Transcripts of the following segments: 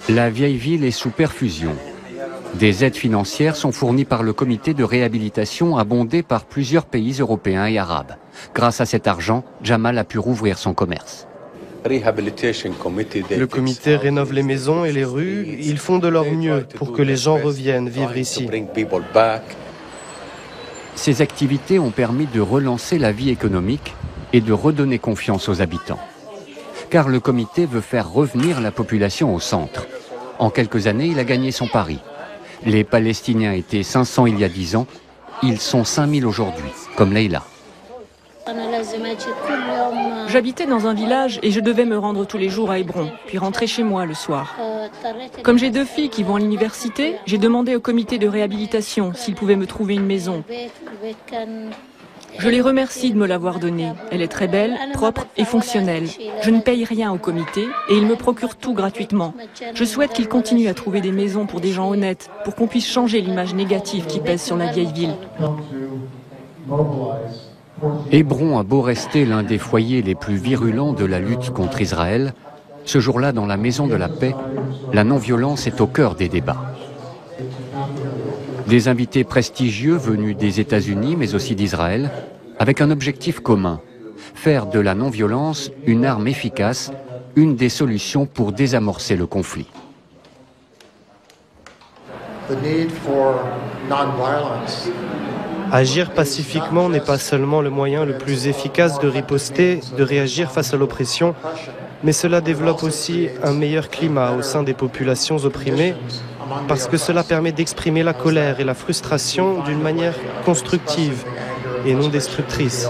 La vieille ville est sous perfusion. Des aides financières sont fournies par le comité de réhabilitation abondé par plusieurs pays européens et arabes. Grâce à cet argent, Jamal a pu rouvrir son commerce. Le comité rénove les maisons et les rues. Ils font de leur mieux pour que les gens reviennent vivre ici. Ces activités ont permis de relancer la vie économique et de redonner confiance aux habitants. Car le comité veut faire revenir la population au centre. En quelques années, il a gagné son pari. Les Palestiniens étaient 500 il y a 10 ans, ils sont 5000 aujourd'hui, comme Leïla. J'habitais dans un village et je devais me rendre tous les jours à Hébron, puis rentrer chez moi le soir. Comme j'ai 2 filles qui vont à l'université, j'ai demandé au comité de réhabilitation s'ils pouvaient me trouver une maison. Je les remercie de me l'avoir donnée. Elle est très belle, propre et fonctionnelle. Je ne paye rien au comité et ils me procurent tout gratuitement. Je souhaite qu'ils continuent à trouver des maisons pour des gens honnêtes, pour qu'on puisse changer l'image négative qui pèse sur la vieille ville. Hébron a beau rester l'un des foyers les plus virulents de la lutte contre Israël, ce jour-là, dans la Maison de la Paix, la non-violence est au cœur des débats. Des invités prestigieux venus des États-Unis, mais aussi d'Israël, avec un objectif commun, faire de la non-violence une arme efficace, une des solutions pour désamorcer le conflit. Agir pacifiquement n'est pas seulement le moyen le plus efficace de riposter, de réagir face à l'oppression, mais cela développe aussi un meilleur climat au sein des populations opprimées, parce que cela permet d'exprimer la colère et la frustration d'une manière constructive et non destructrice.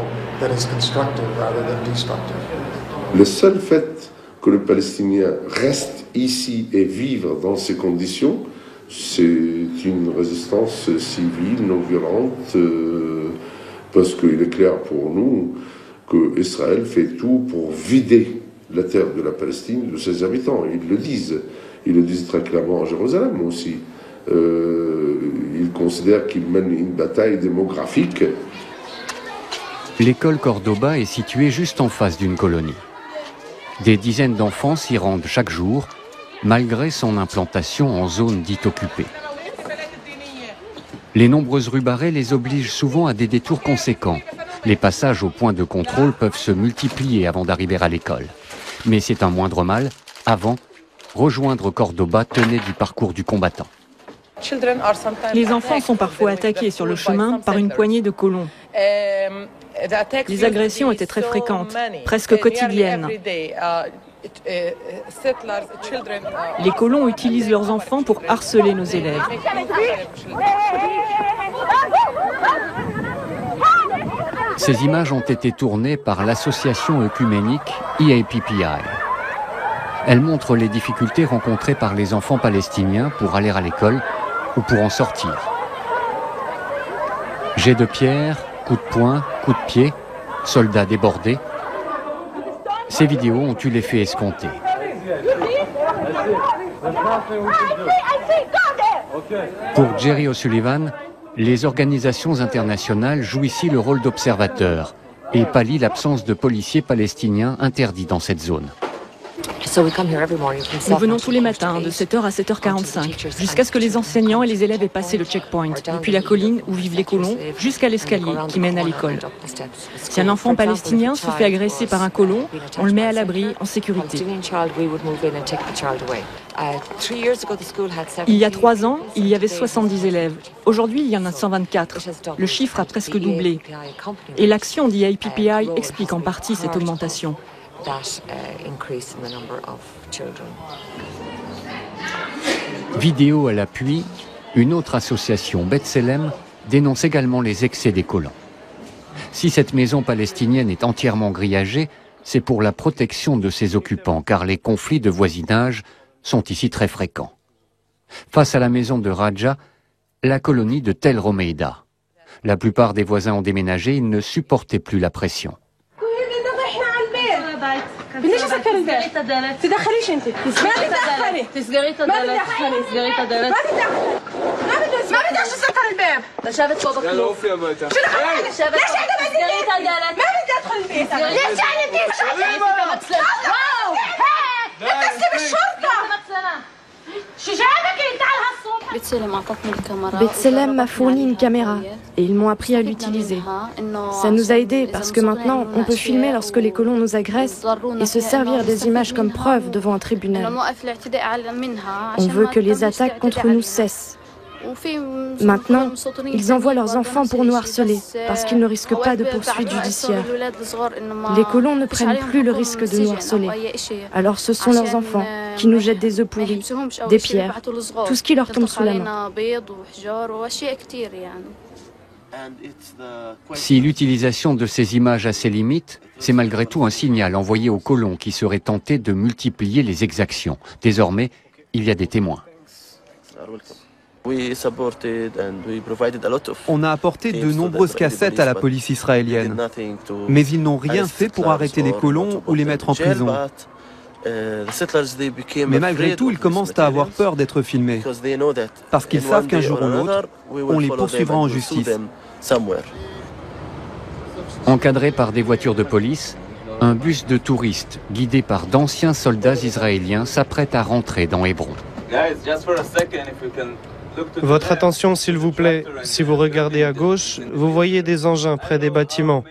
Le seul fait que le Palestinien reste ici et vivre dans ces conditions, c'est une résistance civile, non violente, parce qu'il est clair pour nous qu'Israël fait tout pour vider la terre de la Palestine de ses habitants. Ils le disent très clairement à Jérusalem aussi. Ils considèrent qu'ils mènent une bataille démographique. L'école Cordoba est située juste en face d'une colonie. Des dizaines d'enfants s'y rendent chaque jour, malgré son implantation en zone dite occupée. Les nombreuses rues barrées les obligent souvent à des détours conséquents. Les passages au point de contrôle peuvent se multiplier avant d'arriver à l'école. Mais c'est un moindre mal. Avant, rejoindre Cordoba tenait du parcours du combattant. Les enfants sont parfois attaqués sur le chemin par une poignée de colons. Les agressions étaient très fréquentes, presque quotidiennes. Les colons utilisent leurs enfants pour harceler nos élèves. Ces images ont été tournées par l'association œcuménique EAPPI. Elles montrent les difficultés rencontrées par les enfants palestiniens pour aller à l'école ou pour en sortir. Jets de pierre, coups de poing, coups de pied, soldats débordés. Ces vidéos ont eu l'effet escompté. Pour Jerry O'Sullivan, les organisations internationales jouent ici le rôle d'observateurs et pallient l'absence de policiers palestiniens interdits dans cette zone. Nous venons tous les matins de 7h à 7h45, jusqu'à ce que les enseignants et les élèves aient passé le checkpoint, depuis la colline où vivent les colons, jusqu'à l'escalier qui mène à l'école. Si un enfant palestinien se fait agresser par un colon, on le met à l'abri, en sécurité. Il y a 3 ans, il y avait 70 élèves. Aujourd'hui, il y en a 124. Le chiffre a presque doublé. Et l'action d'EAPPI explique en partie cette augmentation. Vidéo à l'appui, une autre association, B'Tselem, dénonce également les excès des colons. Si cette maison palestinienne est entièrement grillagée, c'est pour la protection de ses occupants, car les conflits de voisinage sont ici très fréquents. Face à la maison de Raja, la colonie de Tel Romeida. La plupart des voisins ont déménagé, ils ne supportaient plus la pression. ليش سكر الباب؟ تدخليش انت ما تدخلي تسكري الدلال تسكري الدلال ما بدي اسكر الباب شافت بابا كلو شو دخلت ليش انا تسكري الدلال ما بدي ادخل البيت ليش يعني بدي واو انت بالشرطه B'Tselem m'a fourni une caméra et ils m'ont appris à l'utiliser. Ça nous a aidés parce que maintenant on peut filmer lorsque les colons nous agressent et se servir des images comme preuve devant un tribunal. On veut que les attaques contre nous cessent. Maintenant, ils envoient leurs enfants pour nous harceler parce qu'ils ne risquent pas de poursuites judiciaires. Les colons ne prennent plus le risque de nous harceler. Alors ce sont leurs enfants qui nous jettent des œufs pourris, des pierres, tout ce qui leur tombe sous la main. Si l'utilisation de ces images a ses limites, c'est malgré tout un signal envoyé aux colons qui seraient tentés de multiplier les exactions. Désormais, il y a des témoins. On a apporté de nombreuses cassettes à la police israélienne, mais ils n'ont rien fait pour arrêter les colons ou les mettre en prison. Mais malgré tout, ils commencent à avoir peur d'être filmés, parce qu'ils savent qu'un jour ou l'autre, on les poursuivra en justice. Encadré par des voitures de police, un bus de touristes guidé par d'anciens soldats israéliens s'apprête à rentrer dans Hébron. Votre attention s'il vous plaît, si vous regardez à gauche, vous voyez des engins près des bâtiments.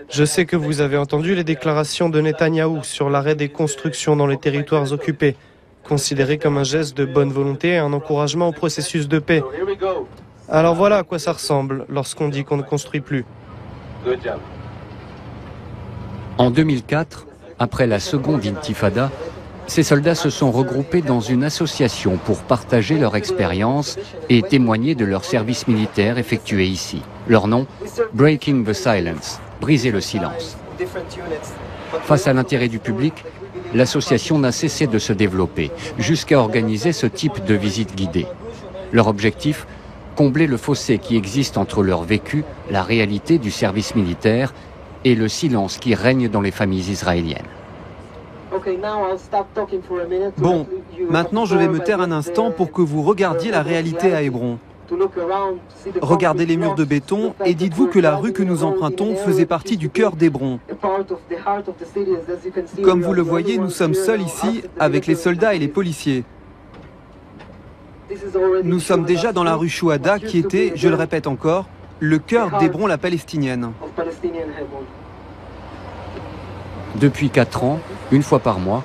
Je sais que vous avez entendu les déclarations de Netanyahou sur l'arrêt des constructions dans les territoires occupés, considéré comme un geste de bonne volonté et un encouragement au processus de paix. Alors voilà à quoi ça ressemble lorsqu'on dit qu'on ne construit plus. En 2004, après la seconde intifada, ces soldats se sont regroupés dans une association pour partager leur expérience et témoigner de leur service militaire effectué ici. Leur nom, Breaking the Silence, briser le silence. Face à l'intérêt du public, l'association n'a cessé de se développer, jusqu'à organiser ce type de visite guidée. Leur objectif, combler le fossé qui existe entre leur vécu, la réalité du service militaire et le silence qui règne dans les familles israéliennes. Bon, maintenant je vais me taire un instant pour que vous regardiez la réalité à Hébron. Regardez les murs de béton et dites-vous que la rue que nous empruntons faisait partie du cœur d'Hébron. Comme vous le voyez, nous sommes seuls ici avec les soldats et les policiers. Nous sommes déjà dans la rue Chouada qui était, je le répète encore, le cœur d'Hébron la palestinienne. Depuis 4 ans, une fois par mois,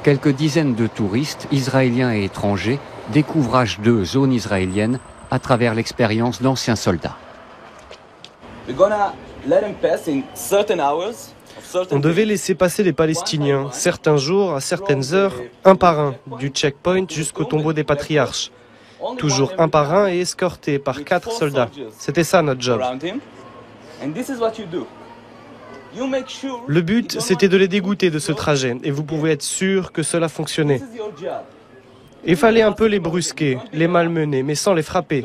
quelques dizaines de touristes, israéliens et étrangers, découvrent H2 zone israélienne à travers l'expérience d'anciens soldats. On devait laisser passer les Palestiniens, certains jours, à certaines heures, un par un, du checkpoint jusqu'au tombeau des patriarches. Toujours un par un et escortés par 4 soldats. C'était ça notre job. Le but, c'était de les dégoûter de ce trajet, et vous pouvez être sûr que cela fonctionnait. Il fallait un peu les brusquer, les malmener, mais sans les frapper.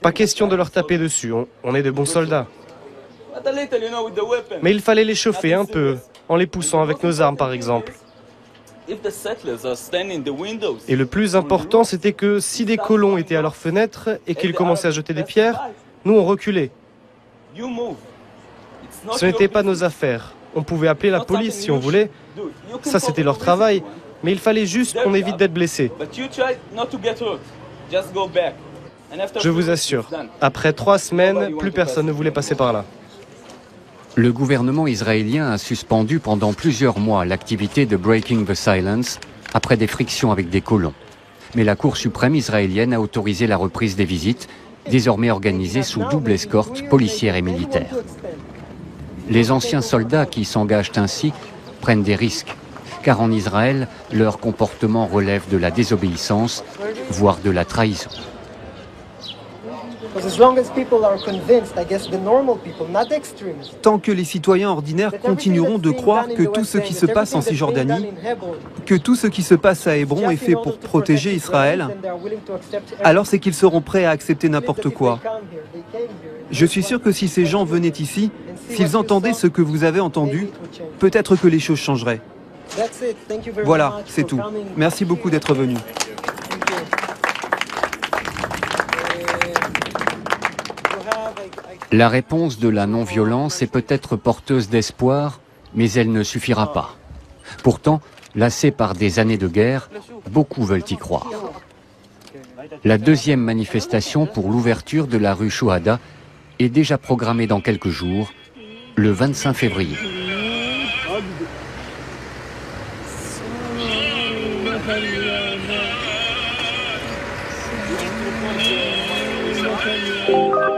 Pas question de leur taper dessus, on est de bons soldats. Mais il fallait les chauffer un peu, en les poussant avec nos armes par exemple. Et le plus important, c'était que si des colons étaient à leurs fenêtres et qu'ils commençaient à jeter des pierres, nous on reculait. Ce n'était pas nos affaires. On pouvait appeler la police si on voulait. Ça, c'était leur travail. Mais il fallait juste qu'on évite d'être blessés. Je vous assure, après 3 semaines, plus personne ne voulait passer par là. Le gouvernement israélien a suspendu pendant plusieurs mois l'activité de Breaking the Silence après des frictions avec des colons. Mais la Cour suprême israélienne a autorisé la reprise des visites, désormais organisées sous double escorte policière et militaire. Les anciens soldats qui s'engagent ainsi prennent des risques, car en Israël, leur comportement relève de la désobéissance, voire de la trahison. Tant que les citoyens ordinaires continueront de croire que tout ce qui se passe en Cisjordanie, que tout ce qui se passe à Hébron est fait pour protéger Israël, alors c'est qu'ils seront prêts à accepter n'importe quoi. Je suis sûr que si ces gens venaient ici, s'ils entendaient ce que vous avez entendu, peut-être que les choses changeraient. Voilà, c'est tout. Merci beaucoup d'être venu. La réponse de la non-violence est peut-être porteuse d'espoir, mais elle ne suffira pas. Pourtant, lassés par des années de guerre, beaucoup veulent y croire. La deuxième manifestation pour l'ouverture de la rue Chouhada est déjà programmée dans quelques jours, le 25 février. Thank you.